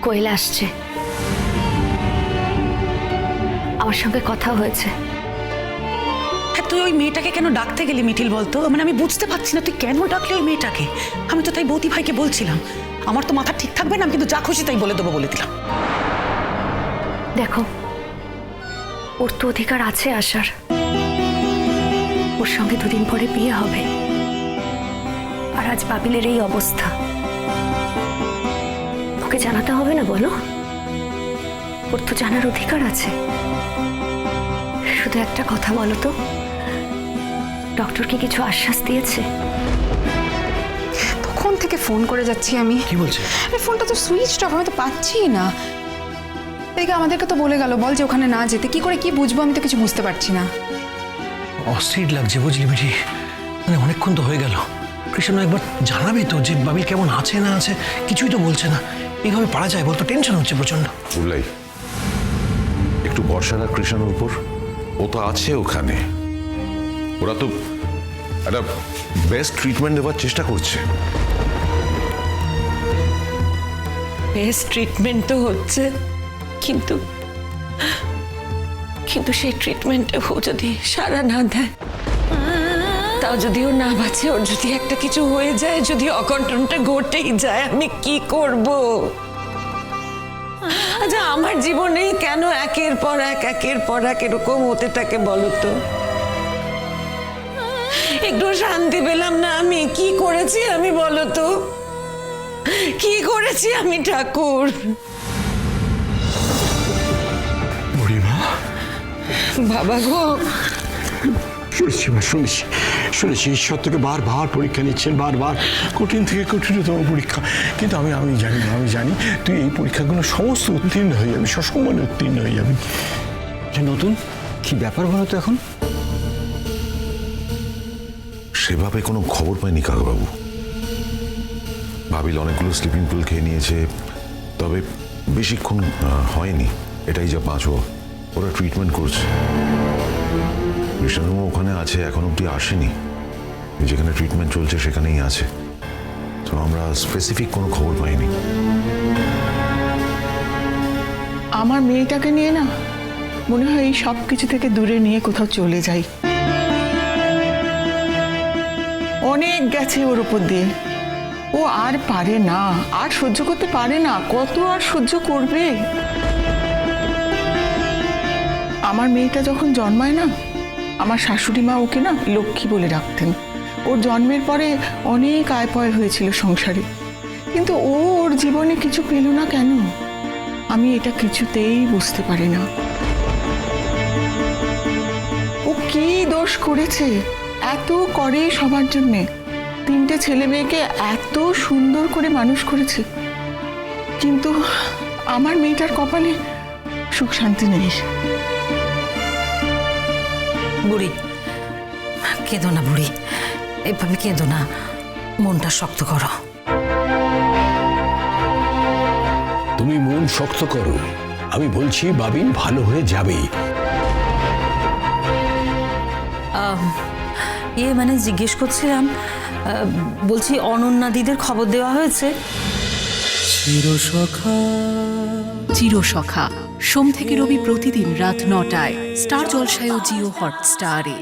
কোয়েল আসছে, আমার সঙ্গে কথা হয়েছে। হ্যাঁ, তুই ওই মেয়েটাকে কেন ডাকতে গেলি মিঠিল বলতো? মানে আমি বুঝতে পারছি না তুই কেন ডাকলি ওই মেয়েটাকে। আমি তো তাই বৌদি ভাইকে বলছিলাম, আমার তো মাথা ঠিক থাকবে না, আমি কিন্তু যা খুশি তাই বলে দেবো বলে দিলাম। দেখো, ওর তো অধিকার আছে আসার, ওর সঙ্গে দুদিন পরে বিয়ে হবে, আর আজ বাবিলের এই অবস্থা, ওকে জানাতে হবে না বলো? ওর তো জানার অধিকার আছে। শুধু একটা কথা বলো তো, ডক্টর কি কিছু আশ্বাস দিয়েছে? তখন থেকে ফোন করে যাচ্ছি আমি। কি বলছে? আরে ফোনটা তো সুইচ অফ, আমি তো পাচ্ছি না। এদিকে আমাদেরকে তো বলে গেল বল যে ওখানে না যেতে। কি করে কি বুঝবো, আমি তো কিছু বুঝতে পারছি না। অস্থির লাগছে বুঝলি মিঠি, মানে অনেকক্ষণ তো হয়ে গেল। কৃষ্ণ একবার জানাবে তো যে বাবিল কেমন আছে না আছে, কিছুই তো বলছে না। এইভাবে পারা যায় বলতো? টেনশন হচ্ছে প্রচন্ড। উল্লাই একটু বর্ষার আর কৃষ্ণের উপর, ও তো আছে ওখানে, ওরা তো একটা বেস্ট ট্রিটমেন্ট দেওয়ার চেষ্টা করছে। বেস্ট ট্রিটমেন্ট তো হচ্ছে, কিন্তু কিন্তু সেই ট্রিটমেন্টে ও যদি সাড়া না দেয়, তাও যদি ও না বাঁচে, ওর যদি একটা কিছু হয়ে যায়, যদি অঘটনটা ঘটেই যায়, আমি কি করব? আচ্ছা, আমার জীবনেই কেন একের পর এক এরকম হতে থাকে বলো তো? একটু শান্তি পেলাম না। আমি কি করেছি আমি, বলো তো? কি করেছি আমি ঠাকুর? বুড়িমা, বাবা গো, শুনেছি মা, শুনেছি ঈশ্বর থেকে বারবার পরীক্ষা নিচ্ছেন, বারবার কঠিন থেকে কঠিনতম পরীক্ষা। কিন্তু আমি জানি তুই এই পরীক্ষাগুলো সমস্ত উত্তীর্ণ হয়ে যাবি, সসম্মানে উত্তীর্ণ হয়ে যাবি। নতুন কি ব্যাপার বলো তো এখন? সেভাবে কোনো খবর পাইনি কাকাবাবু। বাবিল অনেকগুলো স্লিপিং পিল খেয়ে নিয়েছে, তবে বেশিক্ষণ হয়নি, এটাই যা 5 বার। ওরা ট্রিটমেন্ট করছে। কৃষ্ণবাবু ওখানে আছে, এখন অব্দি আসেনি। যেখানে ট্রিটমেন্ট চলছে সেখানেই আছে। তো আমরা স্পেসিফিক কোনো খবর পাইনি। আমার মেয়েটাকে নিয়ে না মনে হয় এই সব কিছু থেকে দূরে নিয়ে কোথাও চলে যাই। অনেক গেছে ওর উপর দিয়ে, ও আর পারে না, আর সহ্য করতে পারে না। কত আর সহ্য করবে? আমার মেয়েটা যখন জন্মায় না, আমার শাশুড়ি মা ওকে না লক্ষ্মী বলে রাখতেন। ওর জন্মের পরে অনেক আয় হয়েছিল সংসারে, কিন্তু ও ওর জীবনে কিছু পেল না কেন? আমি এটা কিছুতেই বুঝতে পারি না। ও কি দোষ করেছে? এত করে সবার জন্যে, 3টে ছেলে মেয়েকে এত সুন্দর করে মানুষ করেছে, কিন্তু আমার মেয়েটার কপালে সুখ শান্তি নেই। বুড়ি, কেঁদো না বুড়ি, এভাবে কেঁদো না, মনটা শক্ত করো। তুমি মন শক্ত করো, আমি বলছি বাবিল ভালো হয়ে যাবে। মানে জিজ্ঞেস করছিলাম, বলছি অনন্যাদিদের খবর দেওয়া হয়েছে? চিরসখা সোম থেকে রবি প্রতিদিন রাত 9টায় স্টার জলসায় ও জিও হটস্টারে।